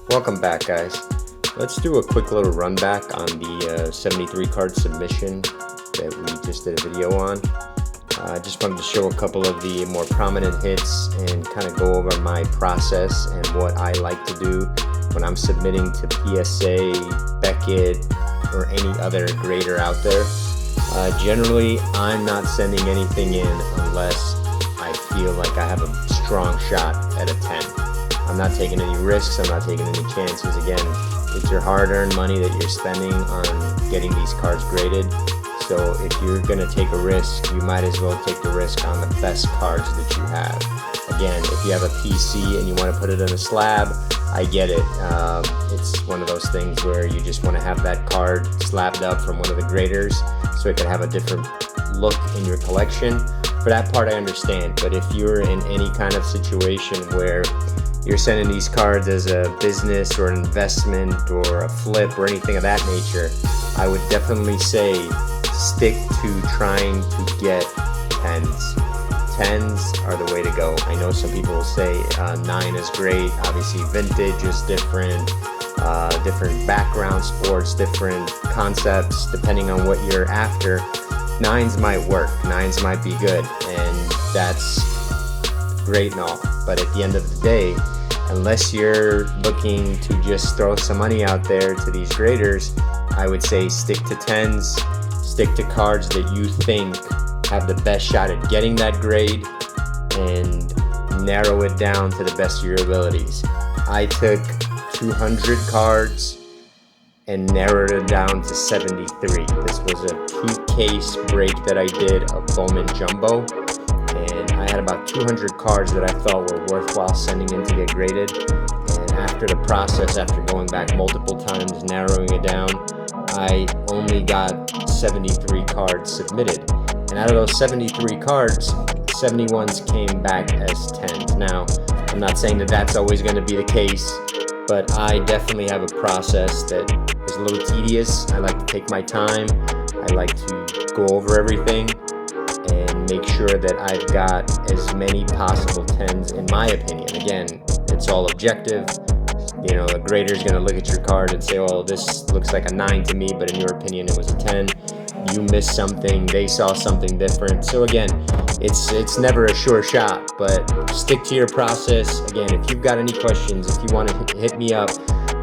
Welcome back, guys. Let's do a quick little run back on the 73 card submission that we just did a video on. I just wanted to show a couple of the more prominent hits and kind of go over my process and what I like to do when I'm submitting to PSA, Beckett, or any other grader out there. Generally, I'm not sending anything in unless I feel like I have a strong shot at a 10. I'm not taking any risks, I'm not taking any chances. Again, it's your hard-earned money that you're spending on getting these cards graded. So if you're gonna take a risk, you might as well take the risk on the best cards that you have. Again, if you have a PC and you wanna put it on a slab, I get it. It's one of those things where you just wanna have that card slabbed up from one of the graders so it can have a different look in your collection. For that part, I understand, but if you're in any kind of situation where you're sending these cards as a business or an investment or a flip or anything of that nature, I would definitely say stick to trying to get 10s. 10s are the way to go. I know some people will say 9 is great. Obviously vintage is different, different background sports, different concepts, depending on what you're after. 9s might work, 9s might be good, and that's great and all. But at the end of the day, unless you're looking to just throw some money out there to these graders, I would say stick to 10s, stick to cards that you think have the best shot at getting that grade, and narrow it down to the best of your abilities. I took 200 cards and narrowed it down to 73. This was a peak case break that I did of Bowman Jumbo, and I had about 200 cards that I thought were worthwhile sending in to get graded. And after the process, after going back multiple times, narrowing it down, I only got 73 cards submitted. And out of those 73 cards, 71s came back as 10s. Now, I'm not saying that that's always going to be the case, but I definitely have a process that is a little tedious. I like to take my time. I like to go over everything and make sure that I've got as many possible 10s in my opinion. Again, it's all objective. You know, a grader's going to look at your card and say, well, this looks like a 9 to me, but in your opinion it was a 10. You missed something, they saw something different. So again, it's never a sure shot, but stick to your process. Again, if you've got any questions, if you want to hit me up,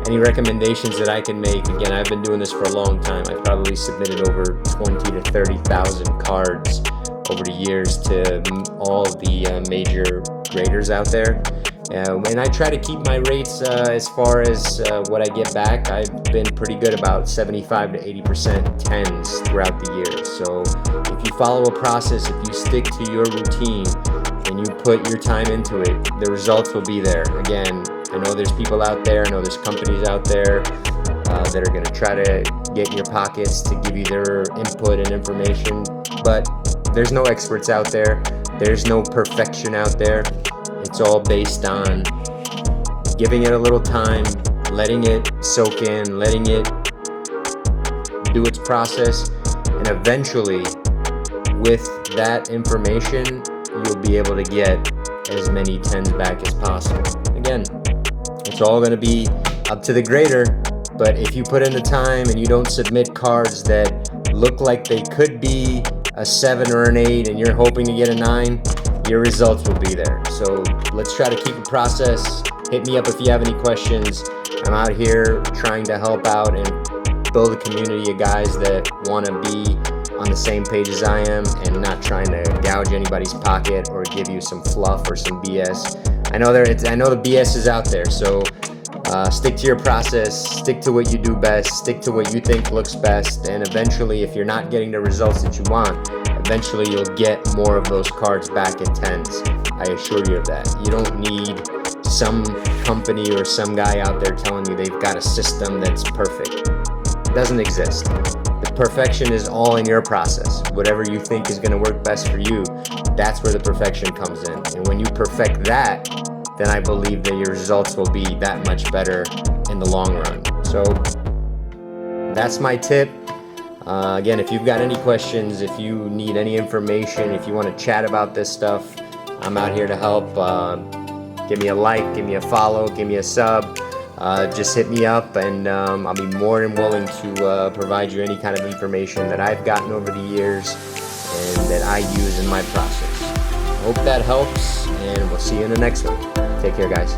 any recommendations that I can make, again, I've been doing this for a long time. I've probably submitted over 20 to 30,000 cards over the years to all the major graders out there. And I try to keep my rates as far as what I get back. I've been pretty good, about 75 to 80% 10s throughout the year. So if you follow a process, if you stick to your routine and you put your time into it, the results will be there. Again, I know there's people out there, I know there's companies out there that are going to try to get in your pockets to give you their input and information, but there's no experts out there. There's no perfection out there. It's all based on giving it a little time, letting it soak in, letting it do its process, and eventually with that information you'll be able to get as many 10s back as possible. Again, it's all going to be up to the grader, but if you put in the time and you don't submit cards that look like they could be a 7 or an 8 and you're hoping to get a 9, your results will be there. So let's try to keep a process. Hit me up if you have any questions. I'm out here trying to help out and build a community of guys that want to be on the same page as I am and not trying to gouge anybody's pocket or give you some fluff or some BS. I know the BS is out there, so stick to your process, stick to what you do best, stick to what you think looks best, and eventually, if you're not getting the results that you want, eventually you'll get more of those cards back in 10s. I assure you of that. You don't need some company or some guy out there telling you they've got a system that's perfect. It doesn't exist. The perfection is all in your process. Whatever you think is going to work best for you, that's where the perfection comes in. And when you perfect that, then I believe that your results will be that much better in the long run. So that's my tip. Again, if you've got any questions, if you need any information, if you want to chat about this stuff, I'm out here to help. Give me a like, give me a follow, give me a sub. Just hit me up, and I'll be more than willing to provide you any kind of information that I've gotten over the years and that I use in my process. I hope that helps, and we'll see you in the next one. Take care, guys.